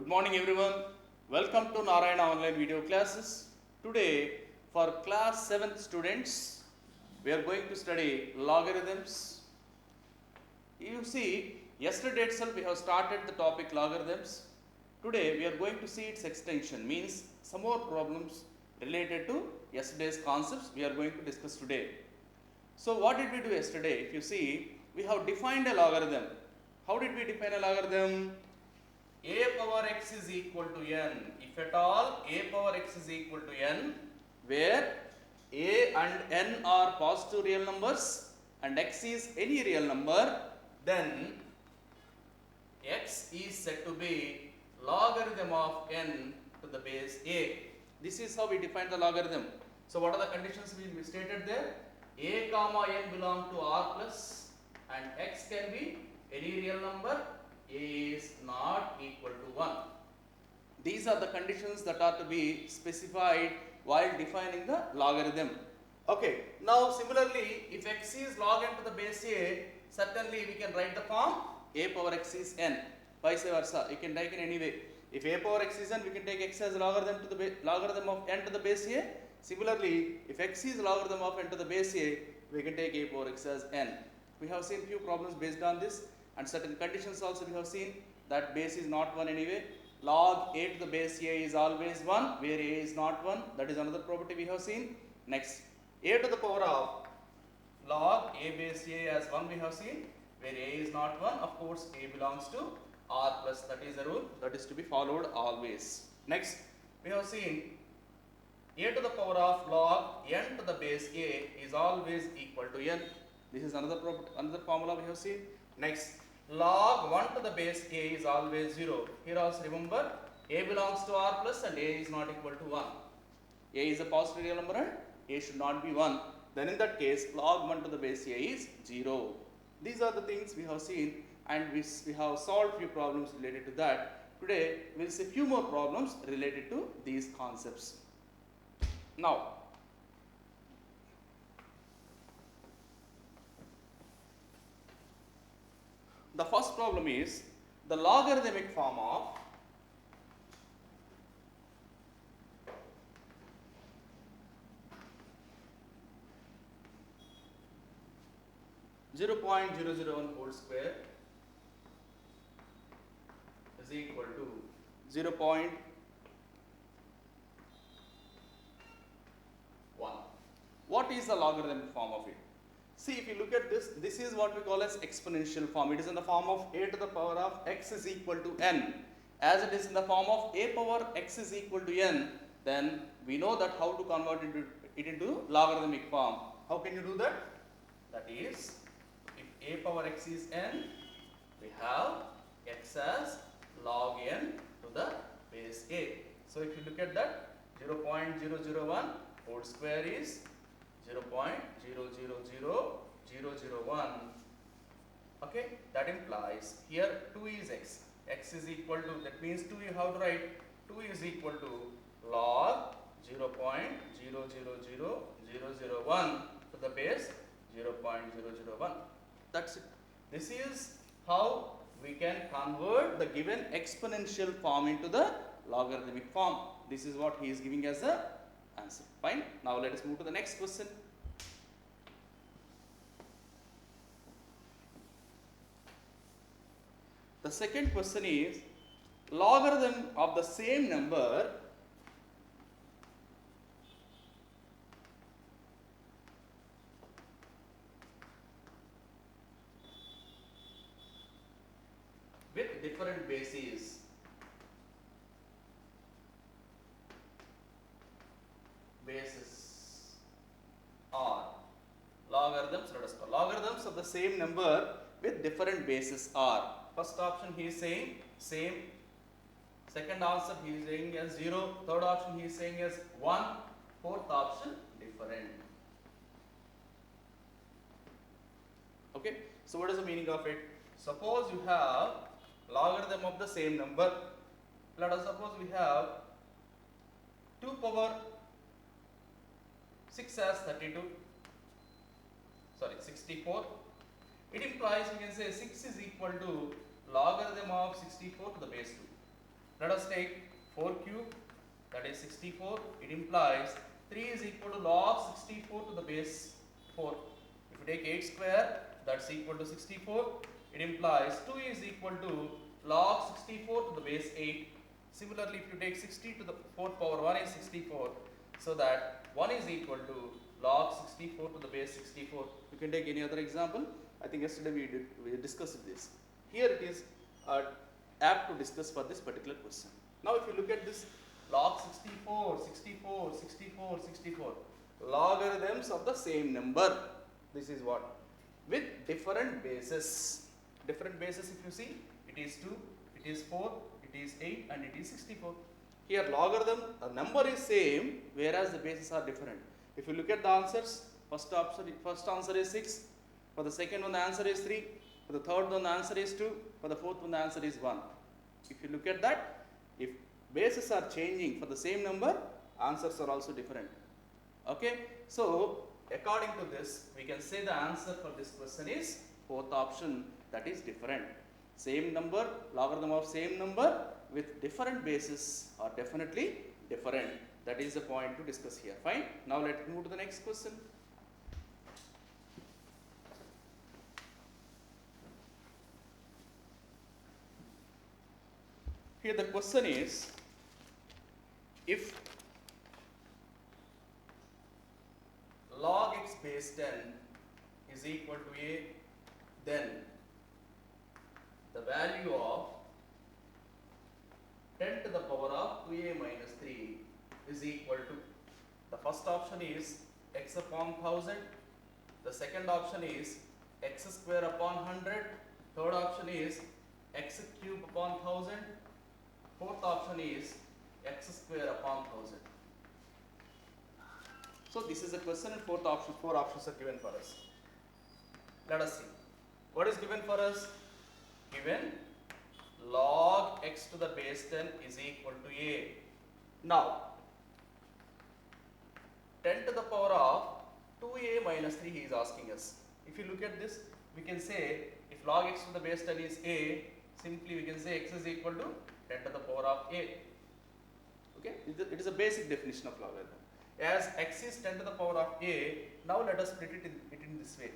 Good morning everyone. Welcome to Narayana online video classes. Today for class 7th students we are going to study logarithms. You see, yesterday itself we have started the topic logarithms. Today we are going to see its extension, means some more problems related to yesterday's concepts we are going to discuss today. So what did we do yesterday? If you see, we have defined a logarithm. How did we define a logarithm? A power x is equal to n. If at all a power x is equal to n, where a and n are positive real numbers and x is any real number, then x is said to be logarithm of n to the base a. This is how we define the logarithm. So what are the conditions we stated there? A comma n belong to R plus and x can be any real number. A is not equal to 1. These are the conditions that are to be specified while defining the logarithm. Okay, now similarly, if x is log n to the base a, certainly we can write the form a power x is n. Vice versa, you can take in any way. If a power x is n, we can take x as logarithm of n to the base a. Similarly, if x is logarithm of n to the base a, we can take a power x as n. We have seen few problems based on this. And certain conditions also we have seen that base is not 1 anyway. Log a to the base a is always 1, where a is not 1. That is another property we have seen. Next, a to the power of log a base a as 1 we have seen, where a is not 1. Of course, a belongs to R plus. That is the rule that is to be followed always. Next, we have seen a to the power of log n to the base a is always equal to n. This is another formula we have seen. Next, log 1 to the base a is always 0. Here also remember, a belongs to R plus and a is not equal to 1. A is a positive real number and a should not be 1. Then in that case, log 1 to the base a is 0. These are the things we have seen, and we have solved few problems related to that. Today, we will see few more problems related to these concepts. Now, the first problem is the logarithmic form of (0.001) whole square is equal to 0.1. What is the logarithmic form of it? See, if you look at this, this is what we call as exponential form. It is in the form of a to the power of x is equal to n. As it is in the form of a power x is equal to n, then we know that how to convert it into logarithmic form. How can you do that? That is, if a power x is n, we have x as log n to the base a. So if you look at that, 0.001 whole square is 0.000001. Okay, that implies here 2 is x. X is equal to, that means 2 you have to write 2 is equal to log 0.000001 to the base 0.001. That's it. This is how we can convert the given exponential form into the logarithmic form. This is what he is giving as a answer. Fine. Now let us move to the next question. The second question is logarithm of the same number with different bases. Bases are logarithms. Let us call logarithms of the same number with different bases are. First option he is saying same. Second answer he is saying as 0. Third option he is saying as 1. Fourth option different. Okay. So what is the meaning of it? Suppose you have logarithm of the same number. Let us suppose we have 2 power 6 as 32. Sorry, 64. It implies we can say 6 is equal to logarithm of 64 to the base 2. Let us take 4 cube, that is 64. It implies 3 is equal to log 64 to the base 4. If you take 8 square, that's equal to 64. It implies 2 is equal to log 64 to the base 8. Similarly, if you take 60 to the 4th power 1 is 64. So that 1 is equal to log 64 to the base 64. You can take any other example. I think yesterday we discussed this. Here it is apt to discuss for this particular question. Now if you look at this log 64, 64, 64, 64, logarithms of the same number. This is what? With different bases. Different bases, if you see, it is 2, it is 4, it is 8 and it is 64. Here logarithm, a number is same whereas the bases are different. If you look at the answers, first answer is 6, for the second one the answer is 3, for the third one the answer is 2, for the fourth one the answer is 1. If you look at that, if bases are changing for the same number, answers are also different. Okay, so according to this, we can say the answer for this question is fourth option, that is different. Same number, logarithm of same number with different bases are definitely different. That is the point to discuss here. Fine. Now let's move to the next question. Here the question is, if log x base 10 is equal to a, then the value of 10 to the power of 2a minus 3 is equal to, the first option is x upon 1000, the second option is x square upon 100, third option is x cube upon 1000, fourth option is x square upon 1000. So this is the question and four options are given for us. Let us see. What is given for us? Given log x to the base 10 is equal to a. Now 10 to the power of 2a minus 3 he is asking us. If you look at this, we can say if log x to the base 10 is a, simply we can say x is equal to 10 to the power of a. Okay, it is a basic definition of logarithm. As x is 10 to the power of a, now let us split it in this way.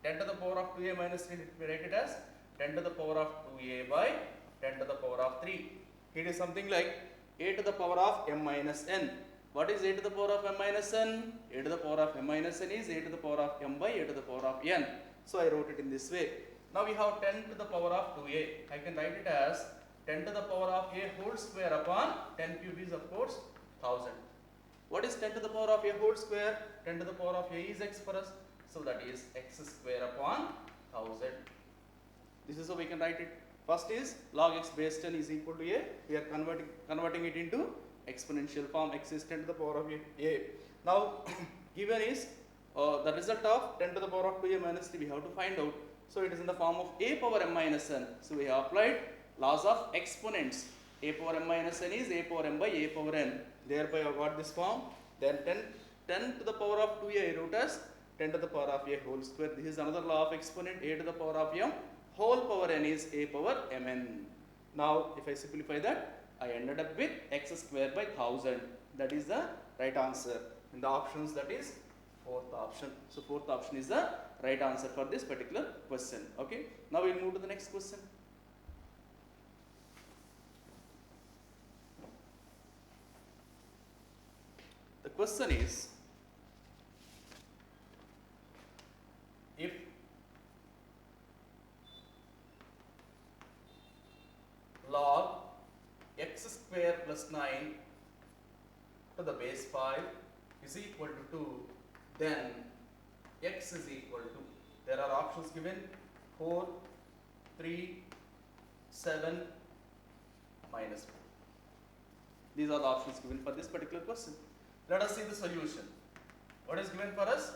10 to the power of 2a minus 3, let me write it as 10 to the power of 2a by 10 to the power of 3. It is something like a to the power of m minus n. What is a to the power of m minus n? A to the power of m minus n is a to the power of m by a to the power of n. So I wrote it in this way. Now we have 10 to the power of 2a. I can write it as 10 to the power of a whole square upon 10 cube is of course 1000. What is 10 to the power of a whole square? 10 to the power of a is x for us. So that is x square upon 1000. This is how we can write it. First is log x base 10 is equal to a. We are converting it into exponential form. X is 10 to the power of a. Now given is the result of 10 to the power of 2a minus 3 we have to find out. So it is in the form of a power m minus n. So we have applied laws of exponents. A power m minus n is a power m by a power n. Thereby I got this form. Then 10 to the power of 2a I wrote as 10 to the power of a whole square. This is another law of exponent. A to the power of m whole power n is a power mn. Now if I simplify that, I ended up with x square by 1000. That is the right answer. In the options, that is fourth option. So fourth option is the right answer for this particular question. Okay. Now we will move to the next question. The question is, if log x square plus 9 to the base 5 is equal to 2, then x is equal to, there are options given 4, 3, 7, minus 4. These are the options given for this particular question. Let us see the solution. What is given for us?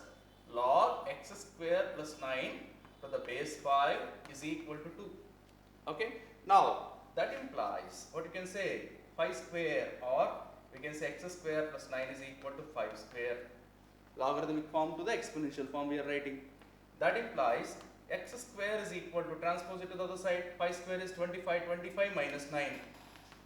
Log x square plus 9 to the base 5 is equal to 2. Okay. Now that implies, what you can say, 5 square, or we can say x square plus 9 is equal to 5 square. Logarithmic form to the exponential form we are writing. That implies x square is equal to, transpose it to the other side, 5 square is 25, 25 minus 9.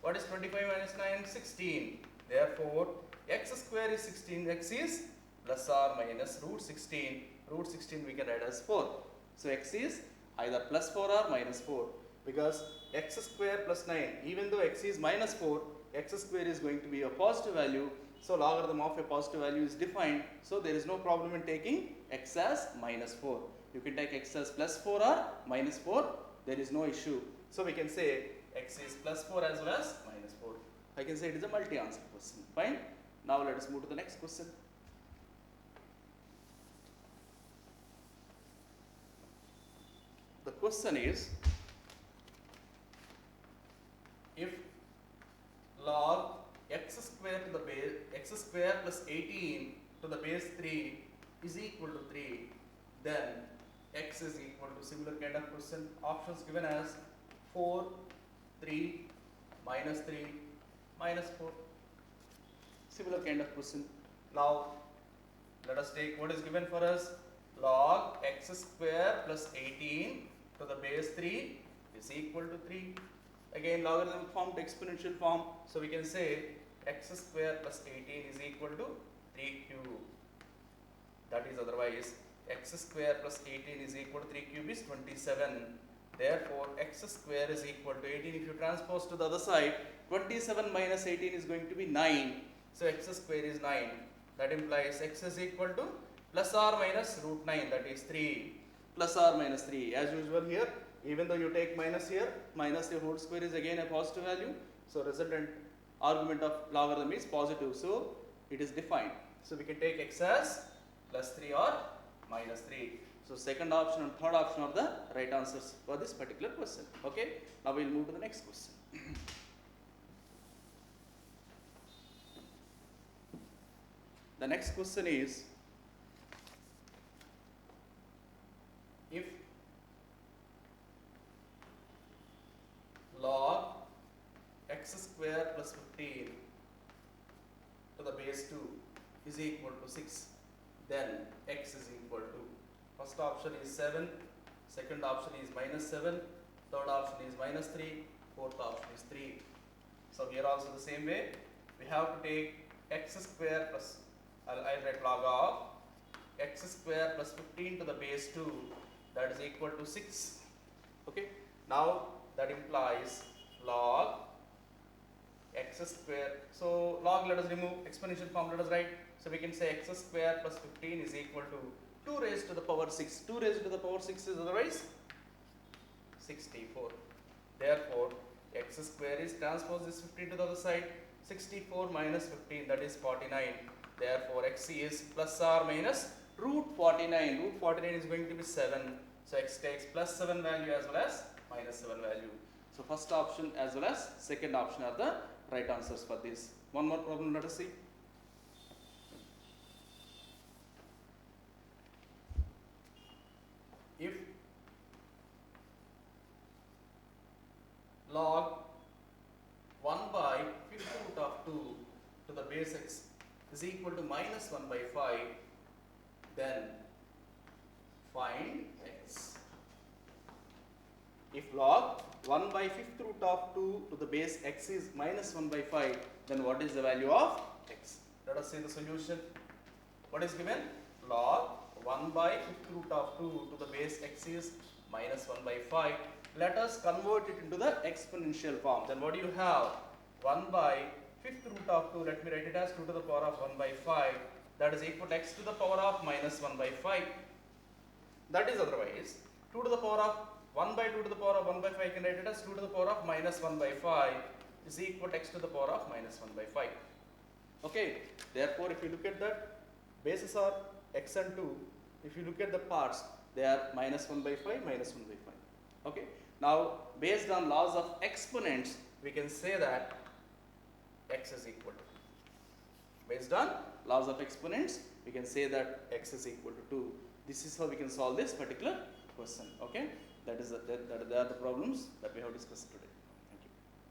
What is 25 minus 9? 16. Therefore, x square is 16. X is plus or minus root 16. Root 16 we can write as 4. So, x is either plus 4 or minus 4. Because x square plus 9, even though x is minus 4, x square is going to be a positive value. So, logarithm of a positive value is defined. So, there is no problem in taking x as minus 4. You can take x as plus 4 or minus 4. There is no issue. So, we can say x is plus 4 as well as minus 4. I can say it is a multi-answer question. Fine. Now, let us move to the next question. The question is, if log x square to the base x square plus 18 to the base 3 is equal to 3, then x is equal to similar kind of question. Options given as 4, 3, minus 3, minus 4. Similar kind of question. Now, let us take what is given for us. Log x square plus 18 to the base 3 is equal to 3. Again, logarithm form to exponential form. So, we can say x square plus 18 is equal to 3 cube. That is otherwise x square plus 18 is equal to 3 cube is 27. Therefore, x square is equal to 18. If you transpose to the other side, 27 minus 18 is going to be 9. So, x square is 9. That implies x is equal to plus or minus root 9, that is 3. Plus or minus 3. As usual here, even though you take minus here, minus the whole square is again a positive value. So, resultant argument of logarithm is positive. So, it is defined. So, we can take x as plus 3 or minus 3. So, second option and third option are the right answers for this particular question. Okay. Now, we will move to the next question. The next question is, if log x square plus 15 to the base 2 is equal to 6, then x is equal to, first option is 7, second option is minus 7, third option is minus 3, fourth option is 3. So, here also the same way, we have to take x square plus, I'll write log of x square plus 15 to the base 2, that is equal to 6. Okay. Now, that implies log x square. So, log let us remove, exponential form let us write. So, we can say x square plus 15 is equal to 2 raised to the power 6. 2 raised to the power 6 is otherwise 64. Therefore, x square is transpose this 15 to the other side. 64 minus 15, that is 49. Therefore, x is plus or minus root 49. Root 49 is going to be 7. So, x takes plus 7 value as well as minus 7 value. So, first option as well as second option are the right answers for this. One more problem, let us see. If log 1 by 5th root of 2 to the base x is equal to minus 1 by 5, then find x. If log 1 by 5th root of 2 to the base x is minus 1 by 5, then what is the value of x? Let us see the solution. What is given? Log 1 by 5th root of 2 to the base x is minus 1 by 5. Let us convert it into the exponential form. Then what do you have? 1 by 5th root of 2, let me write it as 2 to the power of 1 by 5. That is equal to x to the power of minus 1 by 5. That is otherwise 2 to the power of 1 by 2 to the power of 1 by 5, I can write it as 2 to the power of minus 1 by 5 is equal to x to the power of minus 1 by 5. Okay. Therefore, if you look at that, bases are x and 2. If you look at the parts, they are minus 1 by 5, minus 1 by 5. Okay. Now, based on laws of exponents, we can say that x is equal to 2. Based on laws of exponents, we can say that x is equal to 2. This is how we can solve this particular question. Okay. That is they are the problems that we have discussed today.